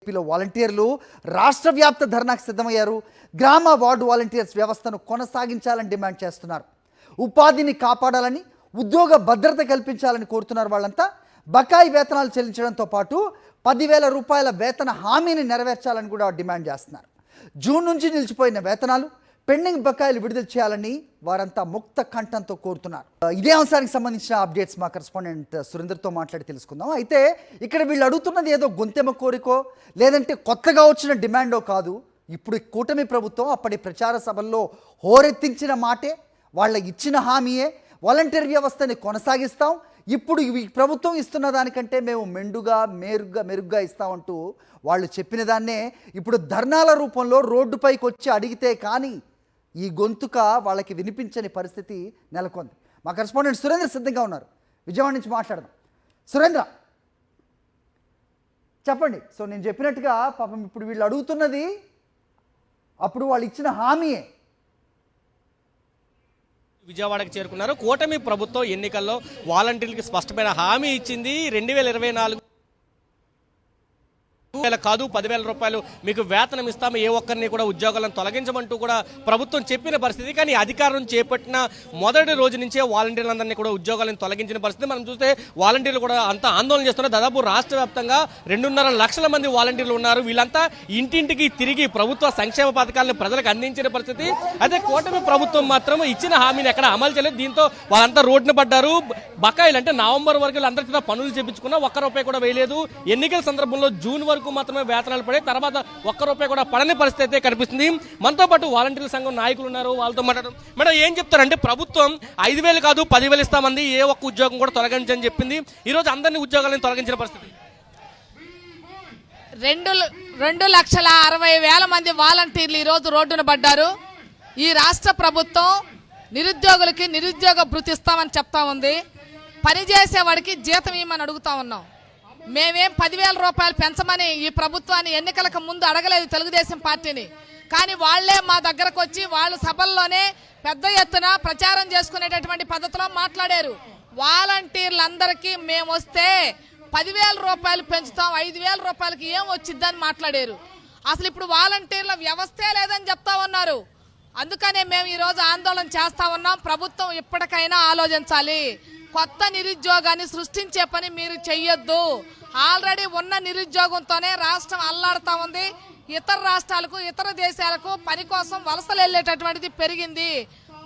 ఏపీలో వాలంటీర్లు రాష్ట్ర వ్యాప్త ధర్నాకు సిద్ధమయ్యారు. గ్రామ వార్డు వాలంటీర్స్ వ్యవస్థను కొనసాగించాలని డిమాండ్ చేస్తున్నారు. ఉపాధిని కాపాడాలని, ఉద్యోగ భద్రత కల్పించాలని కోరుతున్నారు. వాళ్ళంతా బకాయి వేతనాలు చెల్లించడంతో పాటు 10,000 రూపాయల వేతన హామీని నెరవేర్చాలని కూడా డిమాండ్ చేస్తున్నారు. జూన్ నుంచి నిలిచిపోయిన వేతనాలు, పెండింగ్ బకాయిలు విడుదల చేయాలని వారంతా ముక్త కంఠంతో కోరుతున్నారు. ఇదే అంశానికి సంబంధించిన అప్డేట్స్ మా కరెస్పాండెంట్ సురేందర్తో మాట్లాడి తెలుసుకుందాం. అయితే ఇక్కడ వీళ్ళు అడుగుతున్నది ఏదో గొంతెమ్మ కోరికో లేదంటే కొత్తగా వచ్చిన డిమాండో కాదు. ఇప్పుడు కూటమి ప్రభుత్వం అప్పటి ప్రచార సభల్లో హోరెత్తించిన మాటే, వాళ్ళ ఇచ్చిన హామీయే. వాలంటీర్ వ్యవస్థని కొనసాగిస్తాం, ఇప్పుడు ఈ ప్రభుత్వం ఇస్తున్న దానికంటే మేము మెరుగ్గా ఇస్తామంటూ వాళ్ళు చెప్పిన దాన్నే ఇప్పుడు ధర్నాల రూపంలో రోడ్డుపైకి వచ్చి అడిగితే కానీ ఈ గొంతుక వాళ్ళకి వినిపించని పరిస్థితి నెలకొంది. మా కరెస్పాండెంట్ సురేంద్ర సిద్ధంగా ఉన్నారు, విజయవాడ నుంచి మాట్లాడదాం. సురేంద్ర చెప్పండి. సో నేను చెప్పినట్టుగా పాపం ఇప్పుడు వీళ్ళు అడుగుతున్నది అప్పుడు వాళ్ళు ఇచ్చిన హామీయే. విజయవాడకు చేరుకున్నారు. కూటమి ప్రభుత్వం ఎన్నికల్లో వాలంటీర్లకు స్పష్టమైన హామీ ఇచ్చింది. 2024 కాదు 10,000 రూపాయలు మీకు వేతనం ఇస్తాము, ఏ ఒక్కరిని కూడా ఉద్యోగాలను తొలగించమంటూ కూడా ప్రభుత్వం చెప్పిన పరిస్థితి. కానీ అధికారం చేపట్టిన మొదటి రోజు నుంచే వాలంటీర్లందరినీ కూడా ఉద్యోగాలను తొలగించిన పరిస్థితి మనం చూస్తే వాలంటీర్లు కూడా అంతా ఆందోళన చేస్తున్నారు. దాదాపు రాష్ట్ర వ్యాప్తంగా 2.5 లక్షల మంది వాలంటీర్లు ఉన్నారు. వీళ్ళంతా ఇంటింటికి తిరిగి ప్రభుత్వ సంక్షేమ పథకాలను ప్రజలకు అందించిన పరిస్థితి. అదే కూటమి ప్రభుత్వం మాత్రం ఇచ్చిన హామీని ఎక్కడ అమలు చేయలేదు. దీంతో వాళ్ళంతా రోడ్డున పడ్డారు. బకాయిలు అంటే నవంబర్ వరకు అందరికీ పనులు చేపించుకున్నా ₹1 కూడా వేయలేదు. ఎన్నికల సందర్భంలో జూన్ వరకు మాత్రమే వేతనాలు పడే, తర్వాత ₹1 కూడా పడని పరిస్థితి అయితే కనిపిస్తుంది. మనతో పాటు వాలంటీర్ల సంఘం నాయకులు ఉన్నారు, వాళ్ళతో మాట్లాడడం. మేడం ఏం చెప్తారంటే ప్రభుత్వం 5,000 కాదు 10,000 ఇస్తామంది, ఏ ఒక్క ఉద్యోగం కూడా తొలగించని చెప్పింది. ఈరోజు అందరినీ ఉద్యోగాలను తొలగించిన పరిస్థితి. 2,60,60,000 మంది వాలంటీర్లు ఈరోజు రోడ్డున పడ్డారు. ఈ రాష్ట్ర ప్రభుత్వం నిరుద్యోగులకి నిరుద్యోగ భృతి ఇస్తామని చెప్తా ఉంది. పనిచేసేవాడికి జీతం ఇవ్వమని అడుగుతా ఉన్నాం. మేమేం 10,000 రూపాయలు పెంచమని ఈ ప్రభుత్వాన్ని ఎన్నికలకు ముందు అడగలేదు, తెలుగుదేశం పార్టీని. కానీ వాళ్లే మా దగ్గరకు వచ్చి వాళ్ళ సభల్లోనే పెద్ద ఎత్తున ప్రచారం చేసుకునేటటువంటి పద్ధతిలో మాట్లాడారు. వాలంటీర్లందరికీ మేము వస్తే 10,000 రూపాయలు పెంచుతాం, 5,000 రూపాయలకి ఏం వచ్చిద్దని మాట్లాడారు. అసలు ఇప్పుడు వాలంటీర్ల వ్యవస్థే లేదని చెప్తా ఉన్నారు. అందుకనే మేము ఈరోజు ఆందోళన చేస్తా ఉన్నాం. ప్రభుత్వం ఇప్పటికైనా ఆలోచించాలి. కొత్త నిరుద్యోగాన్ని సృష్టించే పని మీరు చెయ్యొద్దు. ఆల్రెడీ ఉన్న నిరుద్యోగంతోనే రాష్ట్రం అల్లాడుతూ ఉంది. ఇతర రాష్ట్రాలకు, ఇతర దేశాలకు పని కోసం వలసలు వెళ్ళేటటువంటిది పెరిగింది.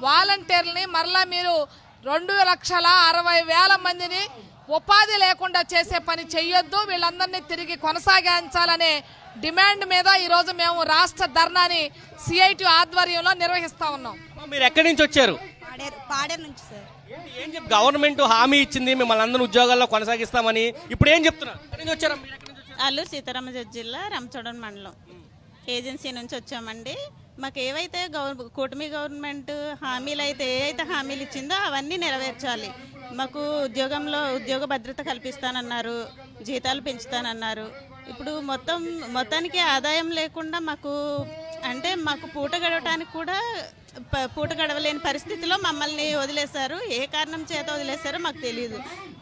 వాలంటీర్లని మరలా మీరు 2,60,60,000 మందిని ఉపాధి లేకుండా చేసే పని చెయ్యొద్దు. వీళ్ళందరినీ తిరిగి కొనసాగించాలనే డిమాండ్ మీద ఈరోజు మేము రాష్ట్ర ధర్నాని సిఐటి ఆధ్వర్యంలో నిర్వహిస్తా ఉన్నాం. మీరు ఎక్కడి నుంచి వచ్చారు? పాడేరు నుంచి సార్. ఏం చెప్పి గవర్నమెంట్ హామీ ఇచ్చింది మిమ్మల్ని అందరూ ఉద్యోగాల్లో కొనసాగిస్తామని, ఇప్పుడు ఏం చెప్తున్నారు? ఎక్కడి నుంచి వచ్చారు? అల్లూరు సీతారామరాజు జిల్లా రంపచోడవరం మండలం ఏజెన్సీ నుంచి వచ్చామండి. మాకు ఏవైతే కూటమి గవర్నమెంట్ హామీలు అయితే హామీలు ఇచ్చిందో అవన్నీ నెరవేర్చాలి. మాకు ఉద్యోగ భద్రత కల్పిస్తానన్నారు, జీతాలు పెంచుతానన్నారు. ఇప్పుడు మొత్తానికి ఆదాయం లేకుండా మాకు పూట గడవటానికి కూడా పూట గడవలేని పరిస్థితిలో మమ్మల్ని వదిలేశారు. ఏ కారణం చేత వదిలేశారో మాకు తెలియదు.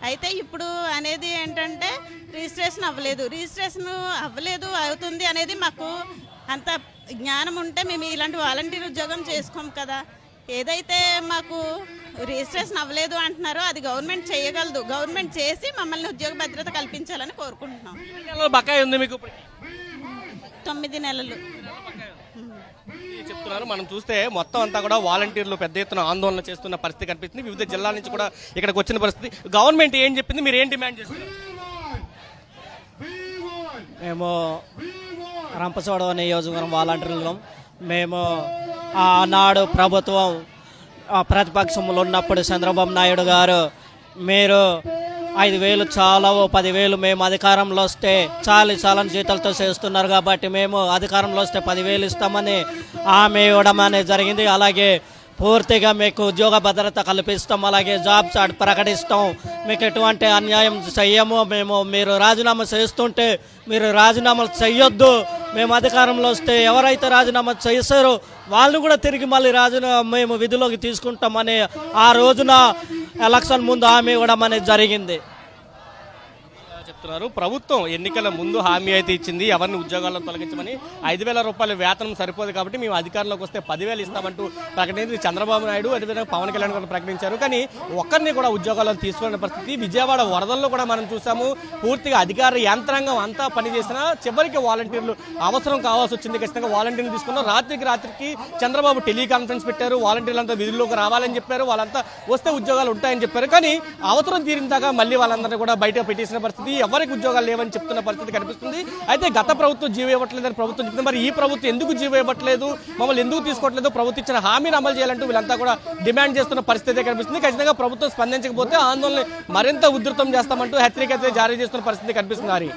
అయితే ఇప్పుడు అనేది ఏంటంటే రిజిస్ట్రేషన్ అవ్వలేదు అవుతుంది అనేది మాకు అంత జ్ఞానం ఉంటే మేము ఇలాంటి వాలంటీర్ ఉద్యోగం చేసుకోం కదా. ఏదైతే మాకు రిజిస్ట్రేషన్ అవ్వలేదు అంటున్నారో అది గవర్నమెంట్ చేయగలదు. గవర్నమెంట్ చేసి మమ్మల్ని ఉద్యోగ భద్రత కల్పించాలని కోరుకుంటున్నాం. బకాయి ఉంది మీకు? 9 నెలలు చెప్తున్నారు. మనం చూస్తే మొత్తం అంతా కూడా వాలంటీర్లు పెద్ద ఎత్తున ఆందోళన చేస్తున్న పరిస్థితి కనిపిస్తుంది. వివిధ జిల్లాల నుంచి కూడా ఇక్కడికి వచ్చిన పరిస్థితి. గవర్నమెంట్ ఏం చెప్పింది, మీరు ఏం డిమాండ్ చేస్తున్నారు? మేము రంపచోడవరం నియోజకవర్గం వాలంటీర్లు. మేము ఆనాడు ప్రభుత్వం ప్రతిపక్షంలో ఉన్నప్పుడు చంద్రబాబు నాయుడు గారు మీరు 5,000 చాలా 10,000 మేము అధికారంలో వస్తే చాలని జీతాలతో చేస్తున్నారు కాబట్టి మేము అధికారంలో వస్తే 10,000 ఇస్తామని హామీ ఇవ్వడం అనేది జరిగింది. అలాగే పూర్తిగా మీకు ఉద్యోగ భద్రత కల్పిస్తాం, అలాగే జాబ్స్ ప్రకటిస్తాం, మీకు ఎటువంటి అన్యాయం చెయ్యము. మీరు రాజీనామా చేస్తుంటే మీరు రాజీనామాలు చెయ్యొద్దు. మేము అధికారంలో వస్తే ఎవరైతే రాజీనామా చేశారో వాళ్ళు కూడా తిరిగి మళ్ళీ మేము విధిలోకి తీసుకుంటామని ఆ రోజున ఎలక్షన్ ముందు హామీ ఇవ్వడం అనేది జరిగింది. చెప్తున్నారు. ప్రభుత్వం ఎన్నికల ముందు హామీ అయితే ఇచ్చింది, ఎవరిని ఉద్యోగాల్లో తొలగించమని. 5,000 రూపాయల వేతనం సరిపోదు కాబట్టి మేము అధికారంలోకి వస్తే 10,000 ఇస్తామంటూ ప్రకటించి చంద్రబాబు నాయుడు అదేవిధంగా పవన్ కళ్యాణ్ కూడా ప్రకటించారు. కానీ ఒక్కరిని కూడా ఉద్యోగాలను తీసుకునే పరిస్థితి. విజయవాడ వరదల్లో కూడా మనం చూసాము, పూర్తిగా అధికార యంత్రాంగం అంతా పనిచేసినా చివరికి వాలంటీర్లు అవసరం కావాల్సి వచ్చింది. ఖచ్చితంగా వాలంటీర్లు తీసుకున్నాం. రాత్రికి చంద్రబాబు టెలికాన్ఫరెన్స్ పెట్టారు, వాలంటీర్లంతా విధుల్లోకి రావాలని చెప్పారు, వాళ్ళంతా వస్తే ఉద్యోగాలు ఉంటాయని చెప్పారు. కానీ అవసరం తీరిన దాకా మళ్ళీ వాళ్ళందరినీ కూడా బయట పెట్టేసిన పరిస్థితి, ఎవరికి ఉద్యోగాలు లేవని చెప్తున్న పరిస్థితి కనిపిస్తుంది. అయితే గత ప్రభుత్వం జీవో ఇవ్వట్లేదని ప్రభుత్వం చెప్తుంది. మరి ఈ ప్రభుత్వం ఎందుకు జీవో ఇవ్వట్లేదు, మమ్మల్ని ఎందుకు తీసుకోవట్లేదు, ప్రభుత్వం ఇచ్చిన హామీని అమలు చేయాలంటూ వీళ్ళంతా కూడా డిమాండ్ చేస్తున్న పరిస్థితి కనిపిస్తుంది. ఖచ్చితంగా ప్రభుత్వం స్పందించకపోతే ఆందోళన మరింత ఉధృతం చేస్తామంటూ హెచ్చరిక అయితే జారీ చేస్తున్న పరిస్థితి కనిపిస్తుంది.